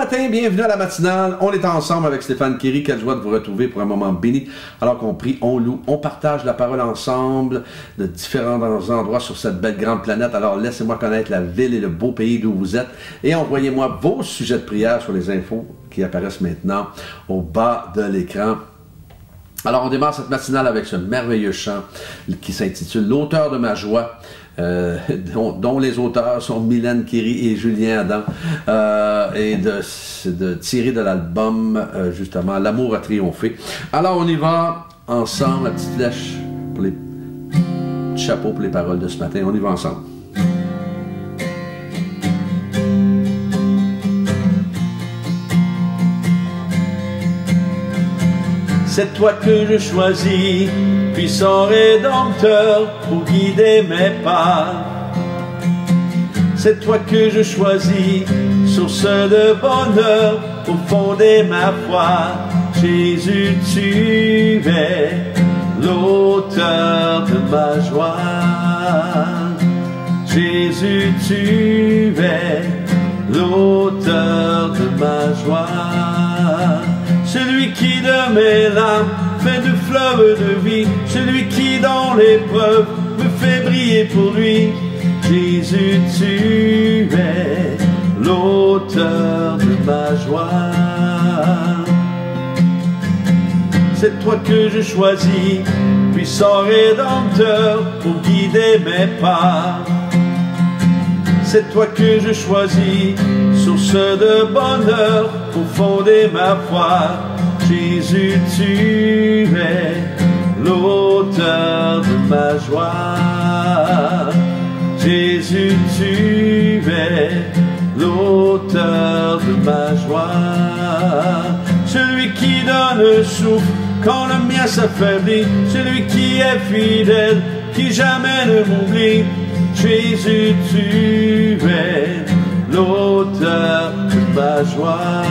matin, bienvenue à la matinale. On est ensemble avec Stéphane Kéry. Quelle joie de vous retrouver pour un moment béni. Alors qu'on prie, on loue, on partage la parole ensemble de différents endroits sur cette belle grande planète. Alors laissez-moi connaître la ville et le beau pays d'où vous êtes et envoyez-moi vos sujets de prière sur les infos qui apparaissent maintenant au bas de l'écran. Alors on démarre cette matinale avec ce merveilleux chant qui s'intitule « L'auteur de ma joie ». Dont les auteurs sont Mylène Kéry et Julien Adam, et tiré de l'album, justement, L'amour a triomphé. Alors, on y va ensemble, la petite flèche pour les petits chapeaux pour les paroles de ce matin. On y va ensemble. C'est toi que je choisis, puissant Rédempteur, pour guider mes pas. C'est toi que je choisis, source de bonheur, pour fonder ma foi. Jésus, tu es l'auteur de ma joie. Jésus, tu es l'auteur de ma joie. Celui qui de mes larmes fait de fleuves de vie, celui qui dans l'épreuve me fait briller pour lui. Jésus, tu es l'auteur de ma joie. C'est toi que je choisis, puissant Rédempteur, pour guider mes pas. C'est toi que je choisis, source de bonheur, pour fonder ma foi. Jésus, tu es l'auteur de ma joie. Jésus, tu es l'auteur de ma joie. Celui qui donne le souffle quand le mien s'affaiblit, celui qui est fidèle, qui jamais ne m'oublie. Jésus, tu es l'auteur de ma joie.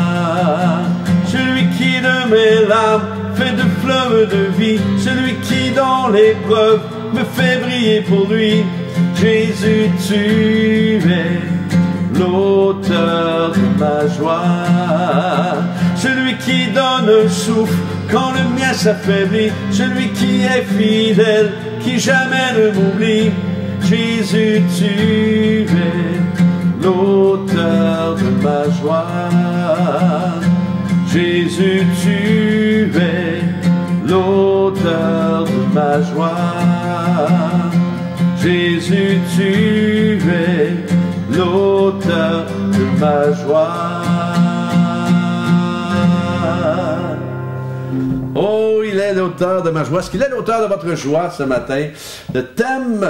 Celui qui de mes larmes fait de fleuves de vie, celui qui dans l'épreuve me fait briller pour lui. Jésus, tu es l'auteur de ma joie. Celui qui donne le souffle quand le mien s'affaiblit, celui qui est fidèle, qui jamais ne m'oublie. Jésus, tu es l'auteur de ma joie. Jésus, tu es l'auteur de ma joie. Jésus, tu es l'auteur de ma joie. Oh, il est l'auteur de ma joie. Est-ce qu'il est l'auteur de votre joie ce matin? Le thème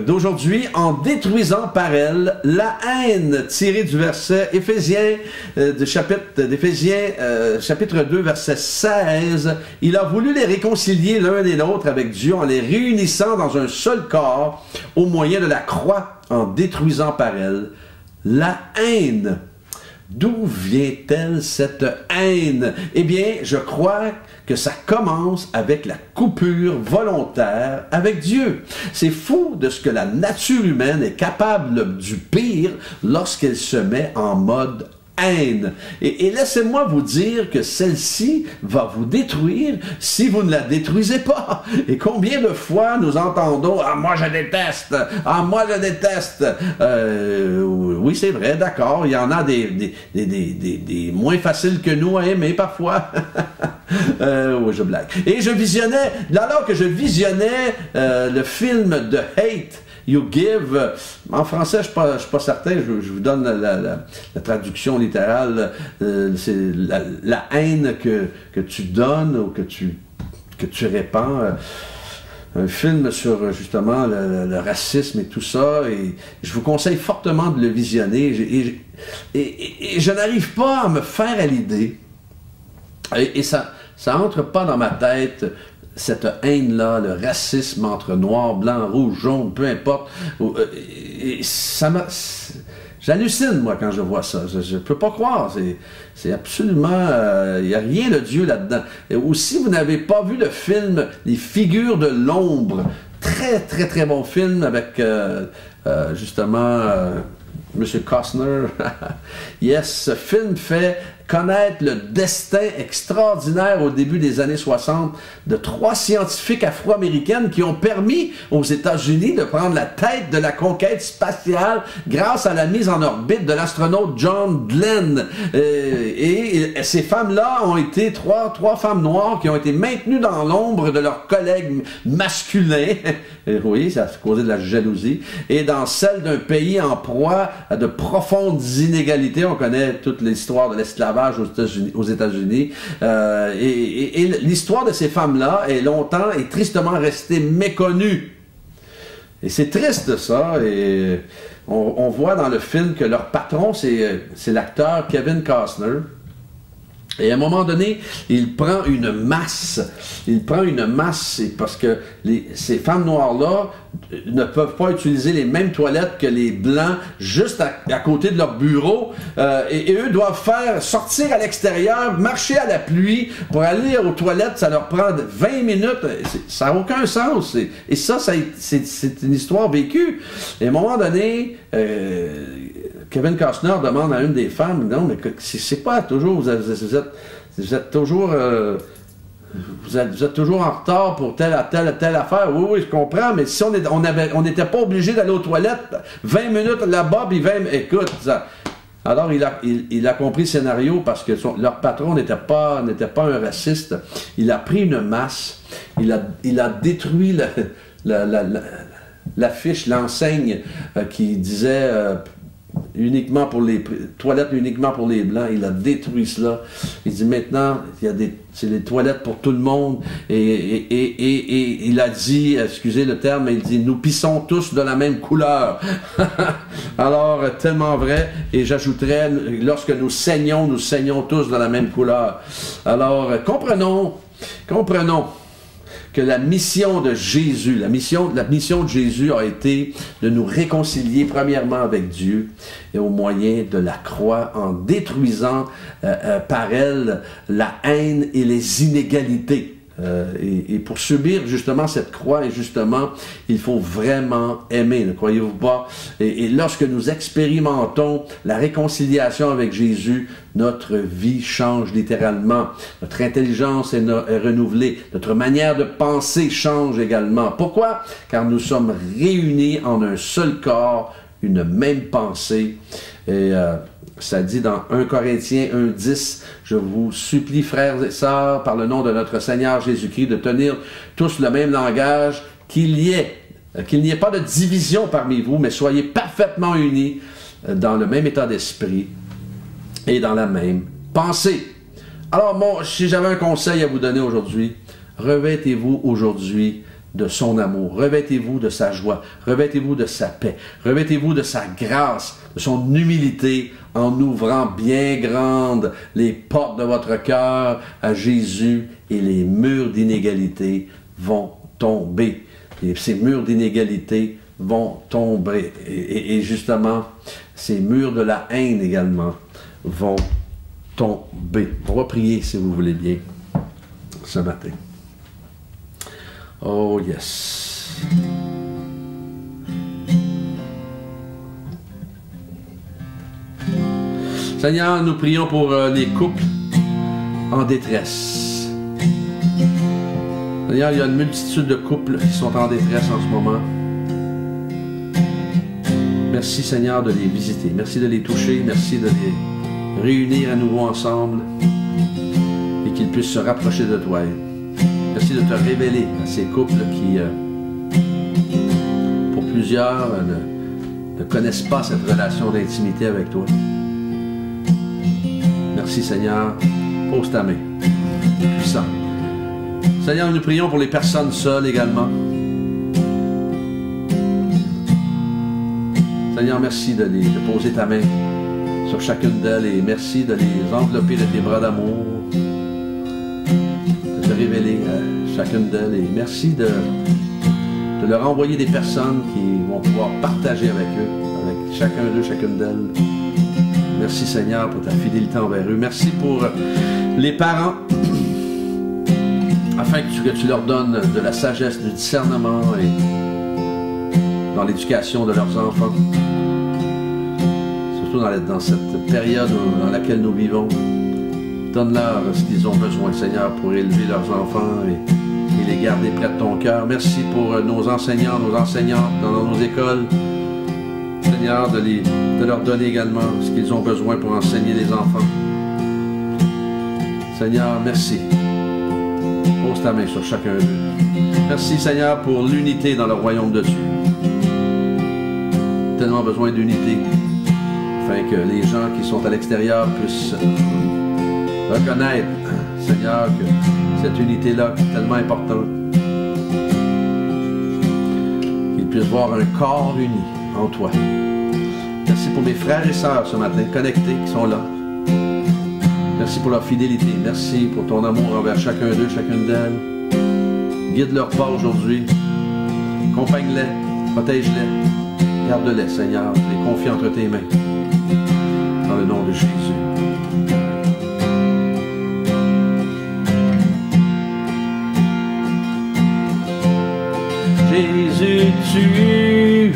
d'aujourd'hui, en détruisant par elle la haine, tiré du verset Éphésiens, chapitre 2, verset 16. Il a voulu les réconcilier l'un et l'autre avec Dieu en les réunissant dans un seul corps au moyen de la croix, en détruisant par elle la haine. D'où vient-elle cette haine? Eh bien, je crois que ça commence avec la coupure volontaire avec Dieu. C'est fou de ce que la nature humaine est capable du pire lorsqu'elle se met en mode haine. Et laissez-moi vous dire que celle-ci va vous détruire si vous ne la détruisez pas. Et combien de fois nous entendons « Ah, moi je déteste! Ah, moi je déteste! » Oui, c'est vrai, d'accord. Il y en a des moins faciles que nous à aimer parfois. Oui, je blague. Et je visionnais, alors que je visionnais le film de Hate You Give, en français, je ne suis pas certain, je vous donne la traduction littérale, c'est la haine que tu donnes ou que tu répands. Un film sur justement le racisme et tout ça, et je vous conseille fortement de le visionner, et je n'arrive pas à me faire à l'idée, et ça entre pas dans ma tête, cette haine-là, le racisme entre noir, blanc, rouge, jaune, peu importe, j'hallucine, moi, quand je vois ça. Je ne peux pas croire. C'est absolument... Il n'y a rien de Dieu là-dedans. Et aussi, vous n'avez pas vu le film « Les figures de l'ombre ». Très, très, très bon film avec, justement... Monsieur Costner. Yes, ce film fait connaître le destin extraordinaire au début des années 60 de 3 scientifiques afro-américaines qui ont permis aux États-Unis de prendre la tête de la conquête spatiale grâce à la mise en orbite de l'astronaute John Glenn. Et ces femmes-là ont été trois femmes noires qui ont été maintenues dans l'ombre de leurs collègues masculins. Oui, ça a causé de la jalousie. Et dans celle d'un pays en proie à de profondes inégalités. On connaît toute l'histoire de l'esclavage aux États-Unis. Et l'histoire de ces femmes-là est longtemps et tristement restée méconnue. Et c'est triste ça. Et on voit dans le film que leur patron, c'est l'acteur Kevin Costner. Et à un moment donné, il prend une masse. Il prend une masse parce que ces femmes noires-là ne peuvent pas utiliser les mêmes toilettes que les Blancs juste à côté de leur bureau. Et eux doivent sortir à l'extérieur, marcher à la pluie pour aller aux toilettes. Ça leur prend 20 minutes. Ça n'a aucun sens. Et ça c'est une histoire vécue. Et à un moment donné... Kevin Costner demande à une des femmes, non, mais c'est pas toujours, vous êtes toujours, vous êtes toujours en retard pour telle affaire. Oui, je comprends, mais si on n'était pas obligé d'aller aux toilettes 20 minutes là-bas, puis 20, écoute, ça. Alors il a compris le scénario parce que leur patron n'était pas un raciste. Il a pris une masse, il a détruit l'affiche, l'enseigne qui disait uniquement pour les toilettes uniquement pour les Blancs. Il a détruit cela. Il dit maintenant c'est les toilettes pour tout le monde. Et il a dit, excusez le terme, mais il dit nous pissons tous de la même couleur. Alors tellement vrai. Et j'ajouterais, lorsque nous saignons tous de la même couleur. Alors comprenons que la mission de Jésus, la mission de Jésus a été de nous réconcilier premièrement avec Dieu et au moyen de la croix en détruisant par elle la haine et les inégalités. Et pour subir justement cette croix, et justement, il faut vraiment aimer, ne croyez-vous pas? Et lorsque nous expérimentons la réconciliation avec Jésus, notre vie change littéralement. Notre intelligence est renouvelée. Notre manière de penser change également. Pourquoi? Car nous sommes réunis en un seul corps, une même pensée. Et ça dit dans 1 Corinthiens 1,10, « Je vous supplie, frères et sœurs, par le nom de notre Seigneur Jésus-Christ, de tenir tous le même langage, qu'il n'y ait pas de division parmi vous, mais soyez parfaitement unis dans le même état d'esprit et dans la même pensée. » Alors, si j'avais un conseil à vous donner aujourd'hui, revêtez-vous aujourd'hui de son amour, revêtez-vous de sa joie, revêtez-vous de sa paix, revêtez-vous de sa grâce, de son humilité, en ouvrant bien grandes les portes de votre cœur à Jésus, et les murs d'inégalité vont tomber. Et ces murs d'inégalité vont tomber. Et justement, ces murs de la haine également vont tomber. On va prier, si vous voulez bien, ce matin. Oh yes. Seigneur, nous prions pour les couples en détresse. Seigneur, il y a une multitude de couples qui sont en détresse en ce moment. Merci Seigneur de les visiter. Merci de les toucher. Merci de les réunir à nouveau ensemble et qu'ils puissent se rapprocher de toi. Merci de te révéler à ces couples qui, pour plusieurs, ne connaissent pas cette relation d'intimité avec toi. Merci Seigneur. Pose ta main. Puissant. Seigneur, nous prions pour les personnes seules également. Seigneur, merci de poser ta main sur chacune d'elles et merci de les envelopper de tes bras d'amour. Révéler à chacune d'elles et merci de leur envoyer des personnes qui vont pouvoir partager avec eux, avec chacun d'eux, chacune d'elles. Merci Seigneur pour ta fidélité envers eux. Merci pour les parents, afin que tu leur donnes de la sagesse, du discernement et dans l'éducation de leurs enfants. surtout dans cette période dans laquelle nous vivons. Donne-leur ce qu'ils ont besoin, Seigneur, pour élever leurs enfants et les garder près de ton cœur. Merci pour nos enseignants, nos enseignantes dans nos écoles. Seigneur, de leur donner également ce qu'ils ont besoin pour enseigner les enfants. Seigneur, merci. Pose ta main sur chacun d'eux. Merci, Seigneur, pour l'unité dans le royaume de Dieu. Tellement besoin d'unité, afin que les gens qui sont à l'extérieur puissent reconnaître, Seigneur, que cette unité-là est tellement importante. Qu'ils puissent voir un corps uni en toi. Merci pour mes frères et sœurs ce matin, connectés, qui sont là. Merci pour leur fidélité. Merci pour ton amour envers chacun d'eux, chacune d'elles. Guide leur pas aujourd'hui. Accompagne-les, protège-les. Garde-les, Seigneur. Les confie entre tes mains. Dans le nom de Jésus. Jésus, tu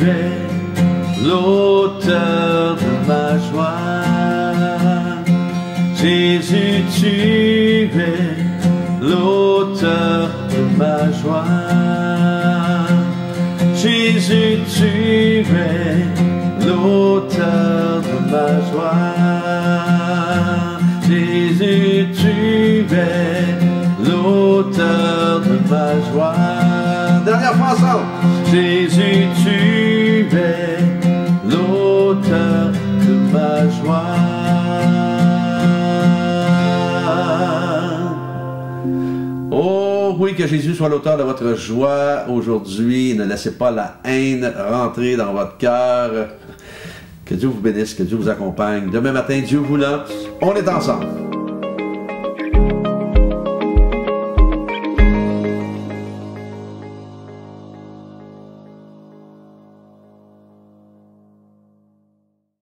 es l'auteur de ma joie. Jésus, tu es l'auteur de ma joie. Jésus, tu es l'auteur de ma joie. Jésus, tu es l'auteur de ma joie. Dernière fois ensemble. Jésus, tu es l'auteur de ma joie. Oh oui, que Jésus soit l'auteur de votre joie aujourd'hui. Ne laissez pas la haine rentrer dans votre cœur. Que Dieu vous bénisse, que Dieu vous accompagne. Demain matin, Dieu voulant, on est ensemble.